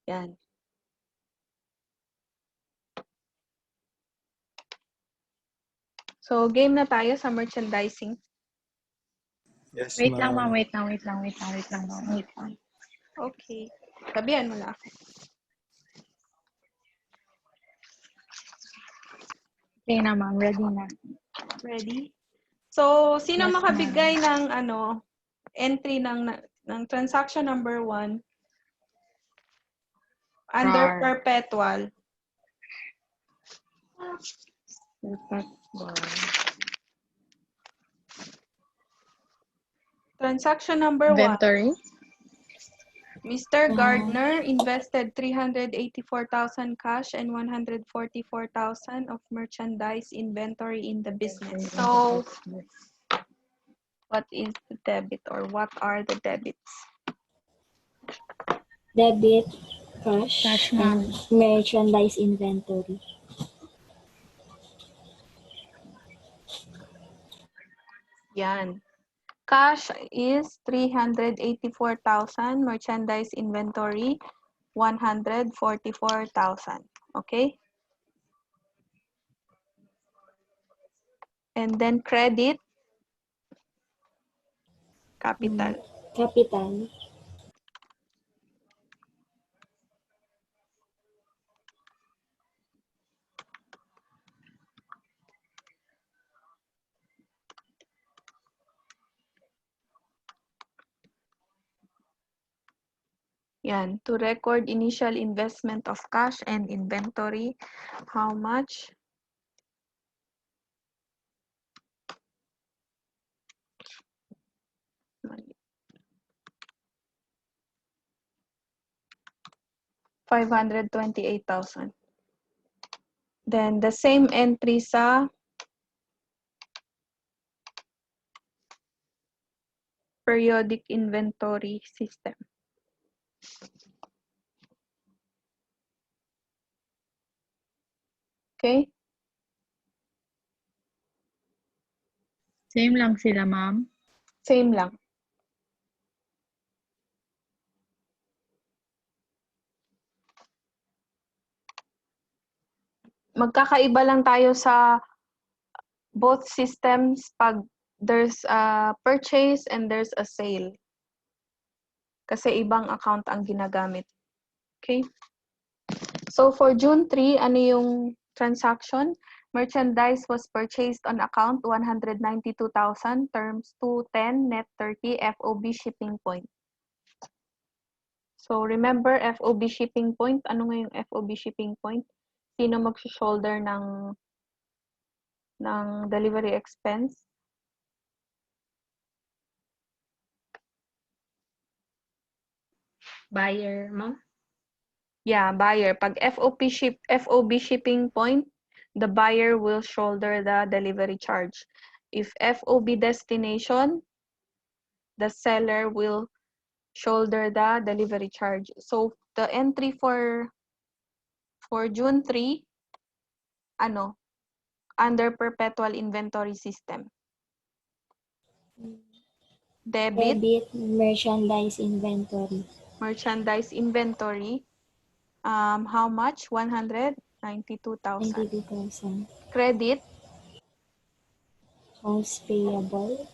Yan. So, game na tayo sa merchandising. Yes, Wait lang, ma'am. ma'am. Wait lang, ma'am. Wait lang. Okay. Sabihan mo na ako. Okay na, ma'am. Ready na. Ready? So, sino Yes, makabigay ng entry ng transaction number 1 under Rar. perpetual? Transaction number 1. Inventory. Mr. Gardner invested 384,000 cash and 144,000 of merchandise inventory in the business. So, what is the debit or what are the debits? Debit, cash, Cash, ma'am. and merchandise inventory. Yan. Cash is 384,000, merchandise inventory 144,000. Okay? And then credit, capital. Capital. Yan. To record initial investment of cash and inventory, how much? $528,000. Then the same entry sa periodic inventory system. Okay? Same lang sila, ma'am. Same lang. Magkakaiba lang tayo sa both systems pag there's a purchase and there's a sale. Kasi ibang account ang ginagamit. Okay? So for June 3, ano yung transaction? Merchandise was purchased on account 192,000, terms 210, net 30, FOB shipping point. So remember FOB shipping point, ano nga yung FOB shipping point? Sino mag-shoulder ng delivery expense? Buyer, ma'am? Yeah, buyer. Pag FOB shipping point, the buyer will shoulder the delivery charge. If FOB destination, the seller will shoulder the delivery charge. So the entry for June 3, ano? Under perpetual inventory system. Debit, Debit, merchandise inventory. merchandise inventory. How much? 192,000. 92,000. Credit, Accounts payable.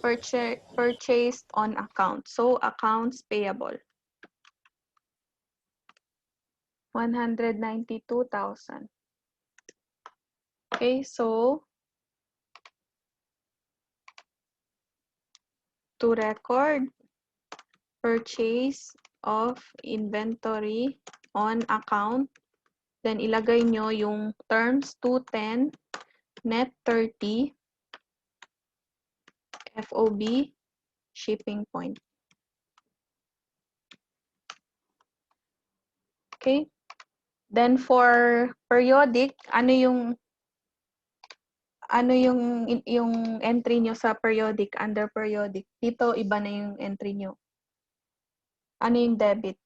purchased on account. So accounts payable. 192,000. Okay, so to record purchase of inventory on account, then ilagay nyo yung terms 210, net 30, FOB, shipping point. Okay? Then for periodic, ano yung entry nyo sa periodic, under periodic? Dito, iba na yung entry nyo. Ano yung debit?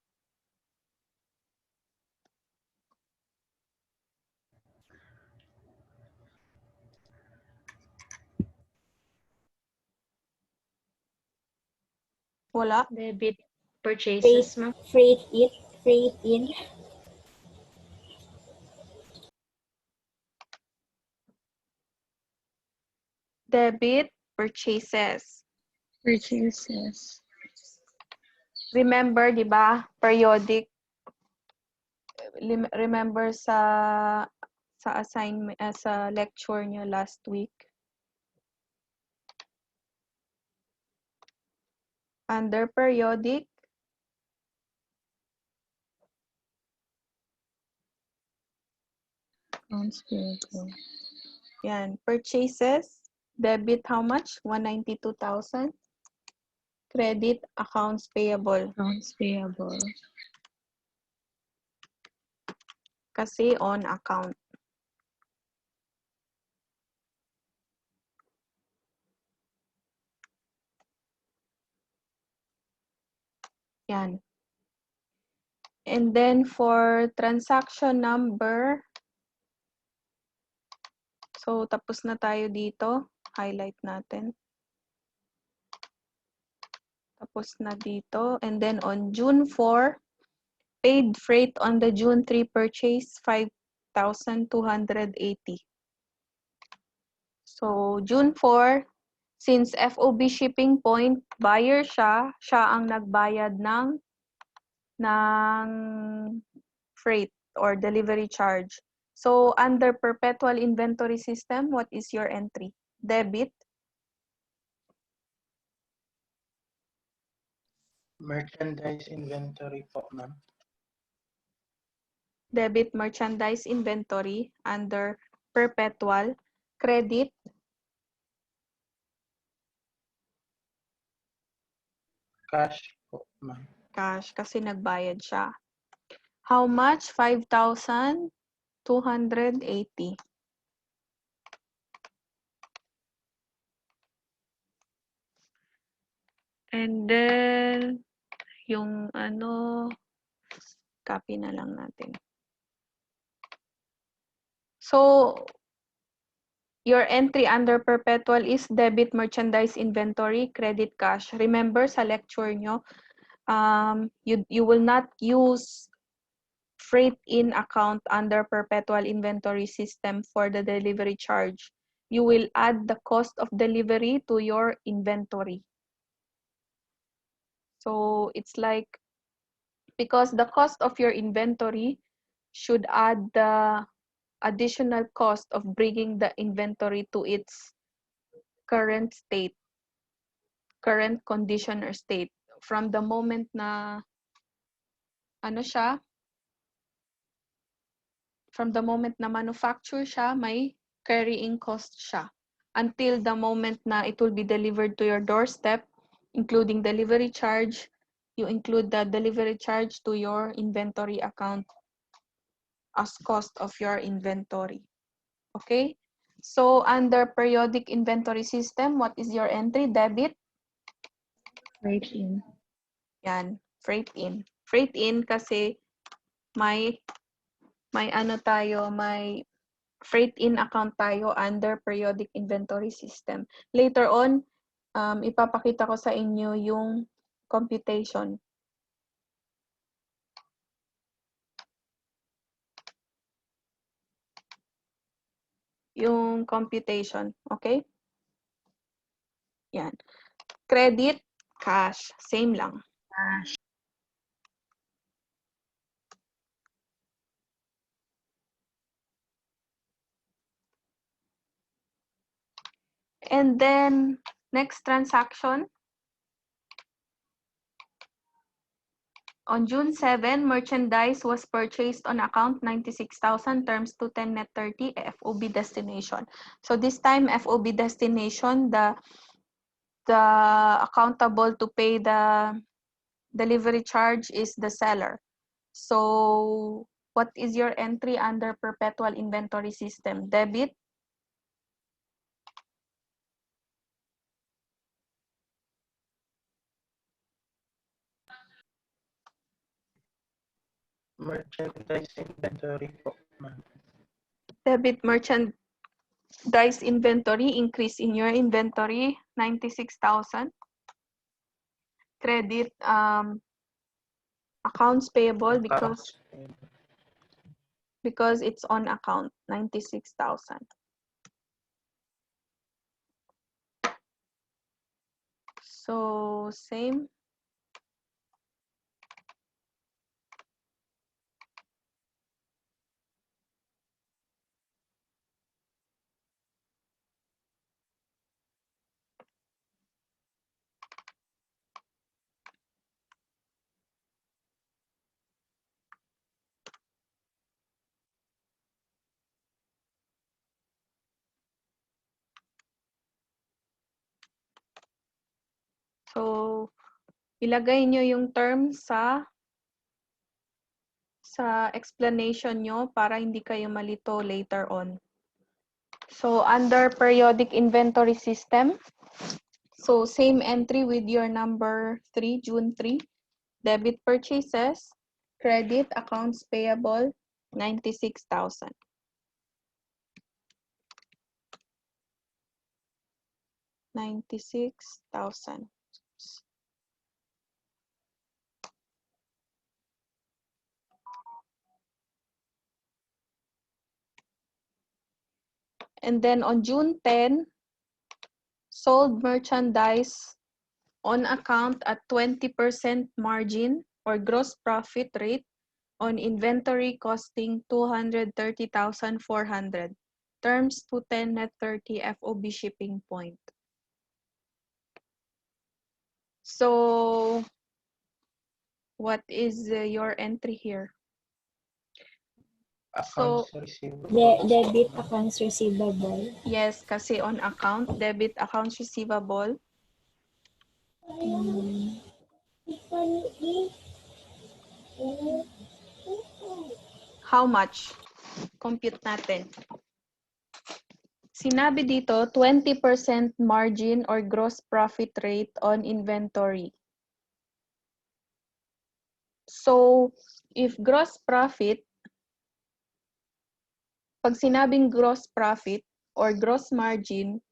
Wala. Debit purchases, ma'am? Freight it. Freight in. Debit, purchases. Purchases. Remember, di ba, periodic. Remember sa assignment, sa lecture nyo last week. Under periodic, Accounts payable. yan, purchases, debit how much? 192,000. Credit, accounts payable. Accounts payable. Kasi on account. Yan. And then for transaction number, so tapos na tayo dito. Highlight natin. Tapos na dito. And then on June 4, paid freight on the June 3 purchase, 5,280. So June 4, since FOB shipping point, buyer siya ang nagbayad ng freight or delivery charge. So under perpetual inventory system, what is your entry? Debit, Merchandise inventory po, ma'am. debit merchandise inventory under perpetual. Credit, Cash po, ma'am. cash kasi nagbayad siya. How much? 5,280. And then, yung copy na lang natin. So, your entry under perpetual is debit merchandise inventory, credit cash. Remember sa lecture nyo, you will not use freight in account under perpetual inventory system for the delivery charge. You will add the cost of delivery to your inventory. So it's like, because the cost of your inventory should add the additional cost of bringing the inventory to its current state, current condition or state. From the moment na from the moment na manufacture siya, may carrying cost siya. Until the moment na it will be delivered to your doorstep, including delivery charge, you include the delivery charge to your inventory account as cost of your inventory. Okay? So under periodic inventory system, what is your entry? Debit? Freight in. Yan, freight in. Freight in kasi may freight in account tayo under periodic inventory system. Later on, ipapakita ko sa inyo yung computation. Yung computation, okay? Yan. Credit, cash, same lang. Cash. And then, next transaction. On June 7, merchandise was purchased on account 96,000 terms to 10 net 30 FOB destination. So this time FOB destination, the accountable to pay the delivery charge is the seller. So what is your entry under perpetual inventory system? Debit, Merchandise inventory po, ma'am. debit merchandise inventory, increase in your inventory, 96,000. Credit, Accounts payable Accounts because it's on account, 96,000. So same. So ilagay nyo yung term sa explanation nyo para hindi kayo malito later on. So under periodic inventory system, so same entry with your number 3, June 3, debit purchases, credit accounts payable, 96,000. $96,000. And then on June 10, sold merchandise on account at 20% margin or gross profit rate on inventory costing 230,400. Terms 210 net 30 FOB shipping point. So what is your entry here? accounts receivable. Debit accounts receivable. Yes, kasi on account, debit accounts receivable. How much? Compute natin. Sinabi dito, 20% margin or gross profit rate on inventory. So, if gross profit, pag sinabing gross profit or gross margin,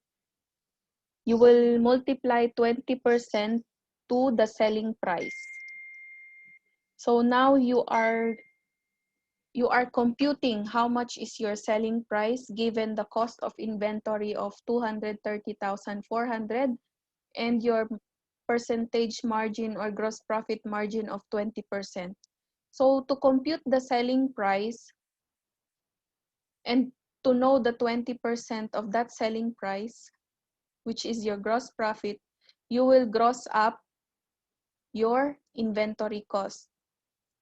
you will multiply 20% to the selling price. So now you are computing how much is your selling price given the cost of inventory of 230,400 and your percentage margin or gross profit margin of 20%. So to compute the selling price and to know the 20% of that selling price, which is your gross profit, you will gross up your inventory cost.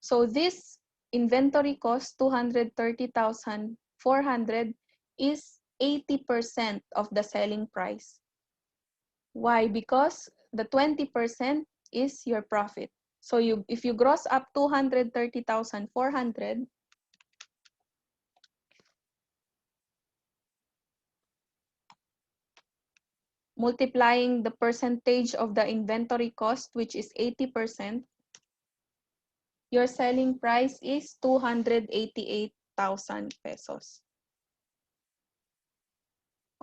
So this inventory cost, 230,400, is 80% of the selling price. Why? Because the 20% is your profit. So if you gross up 230,400, multiplying the percentage of the inventory cost, which is 80%, your selling price is 288,000 pesos.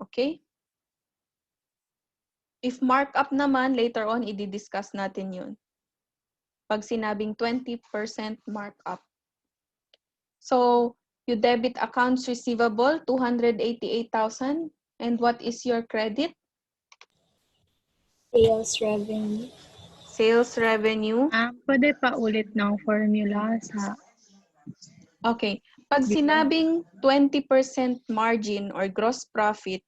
Okay? If markup naman, later on, i-discuss natin yun. Pag sinabing 20% markup. So, you debit accounts receivable, 288,000. And what is your credit? Sales revenue. Sales revenue. Pwede pa ulit ng formula sa... Okay. Pag sinabing 20% margin or gross profit,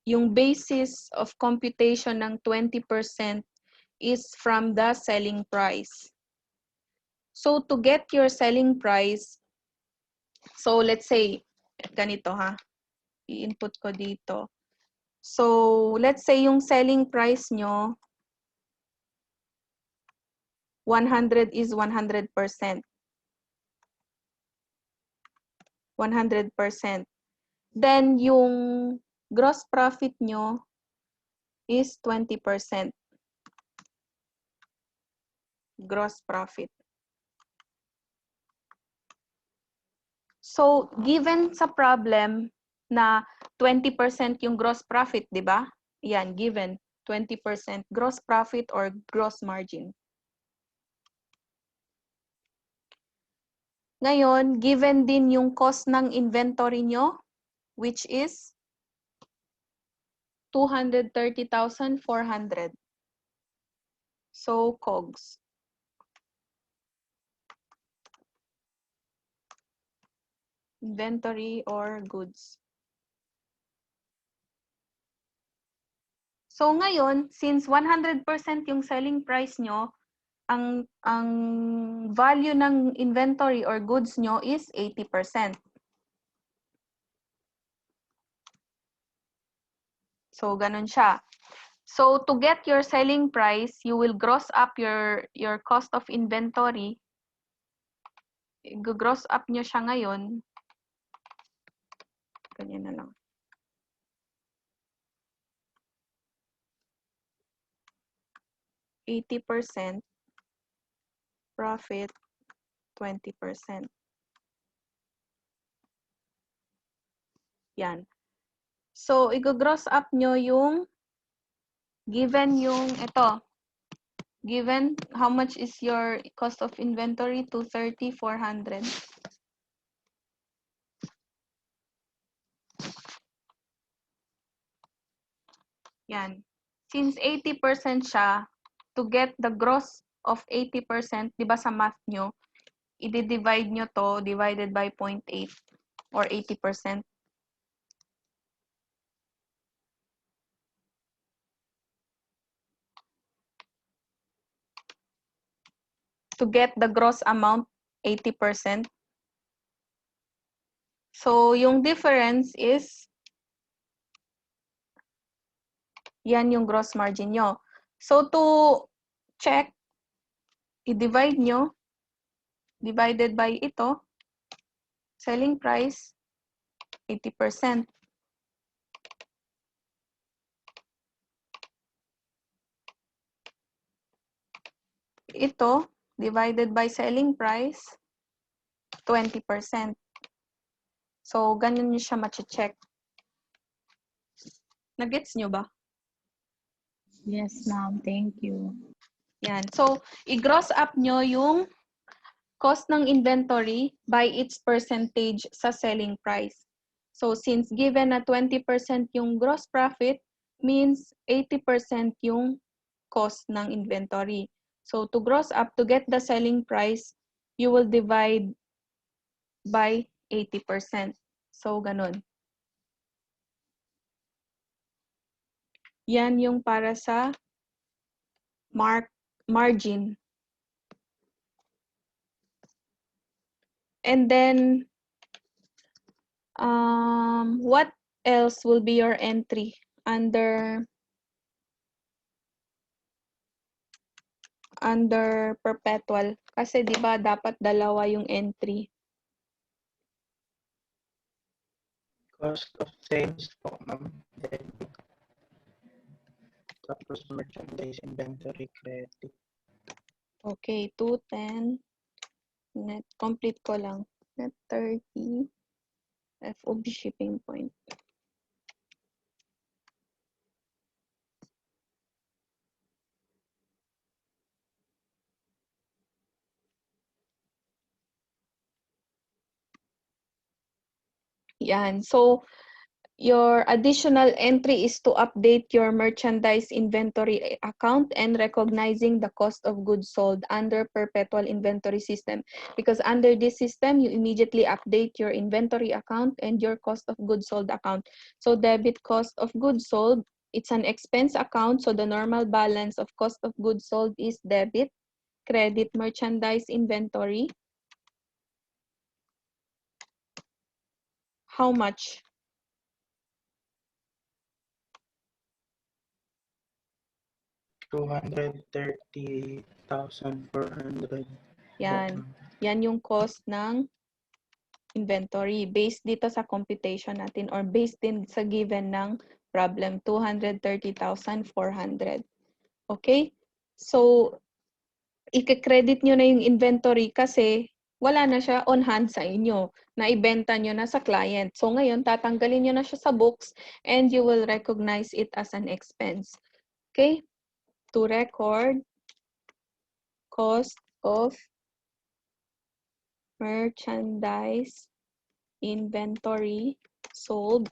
yung basis of computation ng 20% is from the selling price. So to get your selling price, so let's say, ganito ha, i-input ko dito. So let's say yung selling price nyo, 100 is 100%. 100%. Then yung gross profit nyo is 20%. Gross profit. So, given sa problem na 20% yung gross profit, di ba? Yan, given 20% gross profit or gross margin. Ngayon, given din yung cost ng inventory nyo, which is 230,400. So, COGS. Inventory or goods. So, ngayon, since 100% yung selling price nyo, ang value ng inventory or goods nyo is 80%. So, ganun siya. So, to get your selling price, you will gross up your cost of inventory. Gross up nyo siya ngayon. Ganyan na lang. %, profit 20%. Yan. So, i-gross up nyo yung given yung ito. Given how much is your cost of inventory? 230,400. Yan. Since 80% siya, to get the gross of 80%, di ba sa math nyo, i-divide nyo to divided by 0.8 or 80%. To get the gross amount, 80%. So, yung difference is, yan yung gross margin nyo. So, to check, i-divide nyo, divided by ito, selling price, 80%. Ito, divided by selling price, 20%. So, ganun nyo siya ma-check. Nagets nyo ba? Yes, ma'am. Thank you. Yan. So, i-gross up nyo yung cost ng inventory by its percentage sa selling price. So, since given na 20% yung gross profit, means 80% yung cost ng inventory. So, to gross up, to get the selling price, you will divide by 80%. So, ganun. Yan yung para sa margin. And then, what else will be your entry under perpetual? Kasi di ba dapat dalawa yung entry. Cost of sales po, ma'am. Debit. Tapos merchandise inventory credit. Okay, 210. Net, complete ko lang. Net 30. FOB shipping point. Yan. So, your additional entry is to update your merchandise inventory account and recognizing the cost of goods sold under perpetual inventory system. Because under this system, you immediately update your inventory account and your cost of goods sold account. So debit cost of goods sold, it's an expense account. So the normal balance of cost of goods sold is debit. Credit merchandise inventory. How much? $230,400. Yan. Yan yung cost ng inventory based dito sa computation natin or based din sa given ng problem, 230,400. Okay? So, i-credit nyo na yung inventory kasi wala na siya on hand sa inyo. Naibenta nyo na sa client. So, ngayon, tatanggalin nyo na siya sa books and you will recognize it as an expense. Okay? To record cost of merchandise inventory sold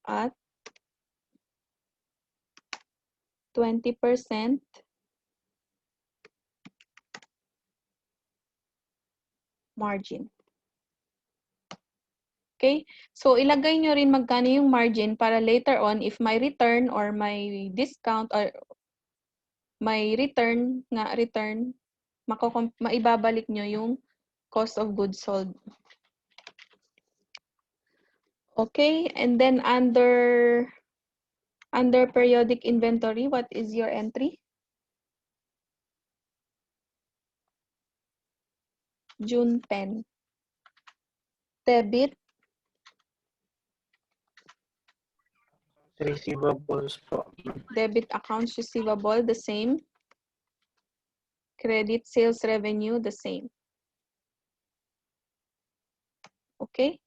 at 20% margin. Okay? So, ilagay nyo rin magkano yung margin para later on, if may return or may discount or may return, maibabalik nyo yung cost of goods sold. Okay? And then under periodic inventory, what is your entry? June 10. Debit, Receivables po. debit accounts receivable, the same. Credit sales revenue, the same. Okay?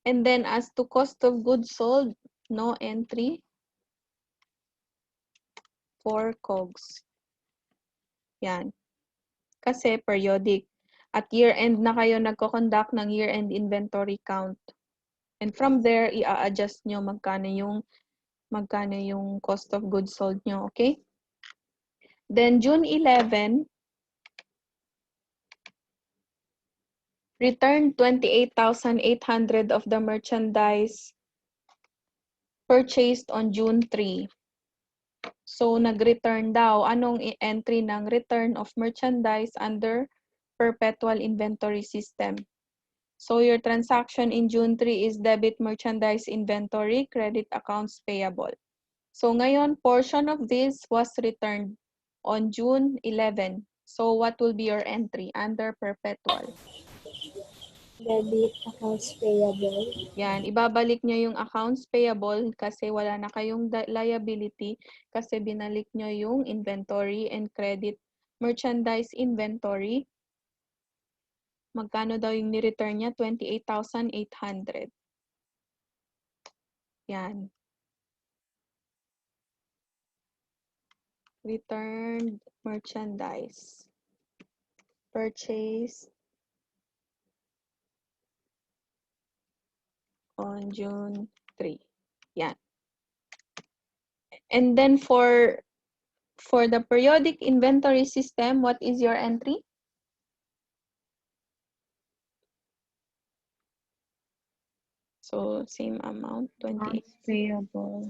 And then as to cost of goods sold, no entry for COGS. Yan. Kasi periodic. At year-end na kayo nagko-conduct ng year-end inventory count. And from there, i-adjust nyo magkano yung cost of goods sold nyo, okay? Then June 11, return 28,800 of the merchandise purchased on June 3. So, nag-return daw. Anong entry ng return of merchandise under perpetual inventory system? So, your transaction in June 3 is debit merchandise inventory, credit accounts payable. So, ngayon, portion of this was returned on June 11. So, what will be your entry under perpetual? Debit accounts payable. Yan, ibabalik nyo yung accounts payable kasi wala na kayong liability kasi binalik nyo yung inventory and credit merchandise inventory. Magkano daw yung ni-return niya? 28,800. Yan. Returned merchandise. Purchase on June 3. Yan. And then for the periodic inventory system, what is your entry? So same amount, 28. Accounts payable.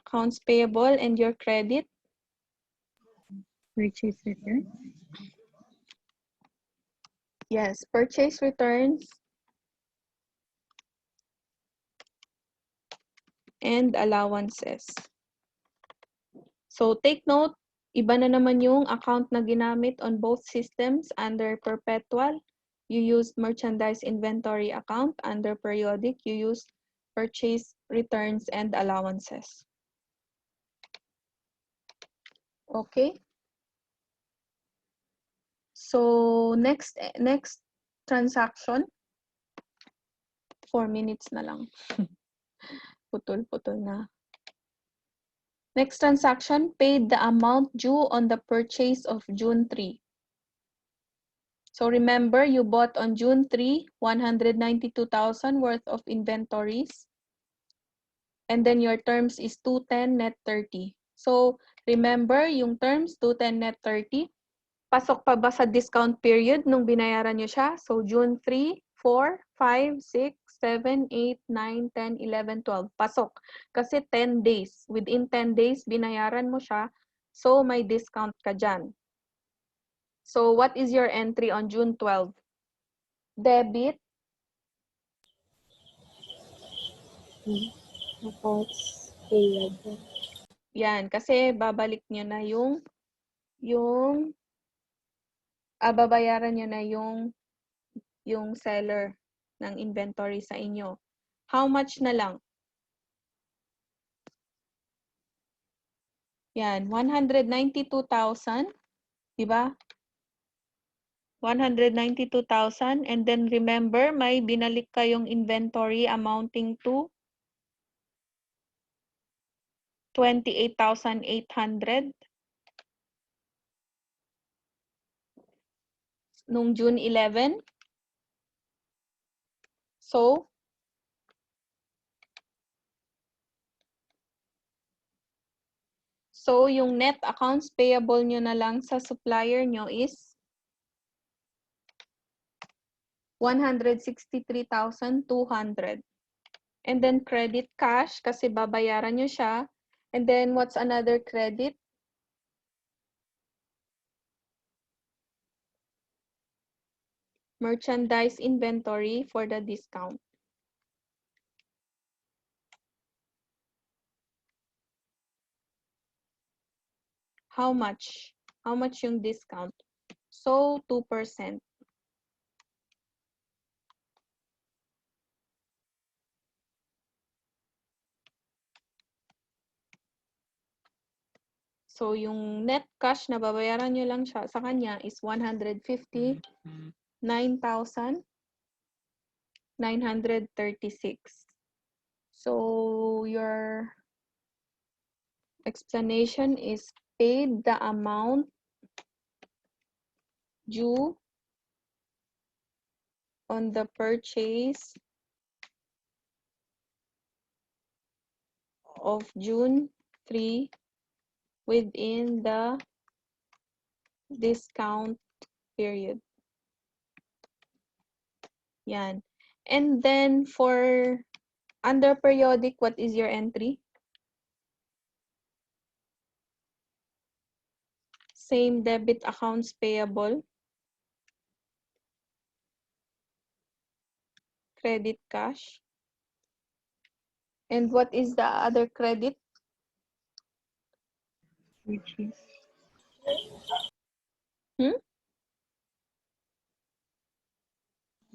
Accounts payable and your credit. Purchase return. Yes, purchase returns and allowances. So take note, iba na naman yung account na ginamit on both systems. Under perpetual, you use merchandise inventory account. Under periodic, you use purchase returns and allowances. Okay? So next transaction, 4 minutes na lang. Putol-putol na. Next transaction, paid the amount due on the purchase of June 3. So remember, you bought on June 3, 192,000 worth of inventories. And then your terms is 210 net 30. So remember, yung terms 210 net 30, pasok pa ba sa discount period nung binayaran nyo siya? So June 3, 4, 5, 6, 7, 8, 9, 10, 11, 12. Pasok. Kasi 10 days. Within 10 days, binayaran mo siya. So may discount ka dyan. So what is your entry on June 12? Debit. Accounts payable. Yan. Kasi babalik nyo na babayaran nyo na yung seller ng inventory sa inyo. How much na lang? Yan, 192,000, di ba? 192,000 and then remember may binalik kayong inventory amounting to 28,800. nung June 11. So, yung net accounts payable nyo na lang sa supplier nyo is 163,200. And then credit cash kasi babayaran nyo siya. And then what's another credit? Merchandise inventory for the discount. How much? How much yung discount? So, 2%. So, yung net cash na babayaran nyo lang siya sa kanya is 159,936. So, your explanation is paid the amount due on the purchase of June 3 within the discount period. Yan. And then for under periodic, what is your entry? Same debit accounts payable. Credit cash. And what is the other credit? Purchase.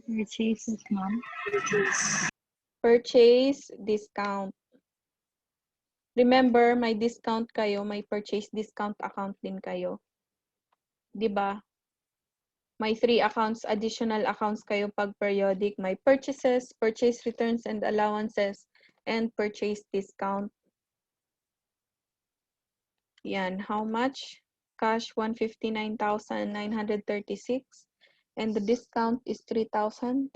Purchases, ma'am. Purchase discount. Remember, may discount kayo, may purchase discount account din kayo. 'Di ba? May 3 accounts, additional accounts kayo pag periodic. May purchases, purchase returns and allowances, and purchase discount. Yan. How much? Cash 159,936. And the discount is 3,264.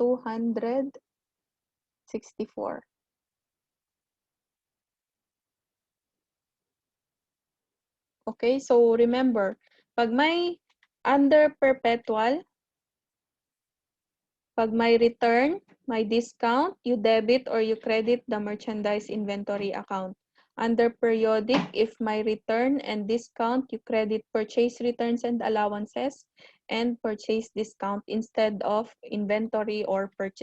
Okay, so remember, pag may under perpetual, pag may return, may discount, you debit or you credit the merchandise inventory account. Under periodic, if may return and discount, you credit purchase returns and allowances and purchase discount instead of inventory or purchase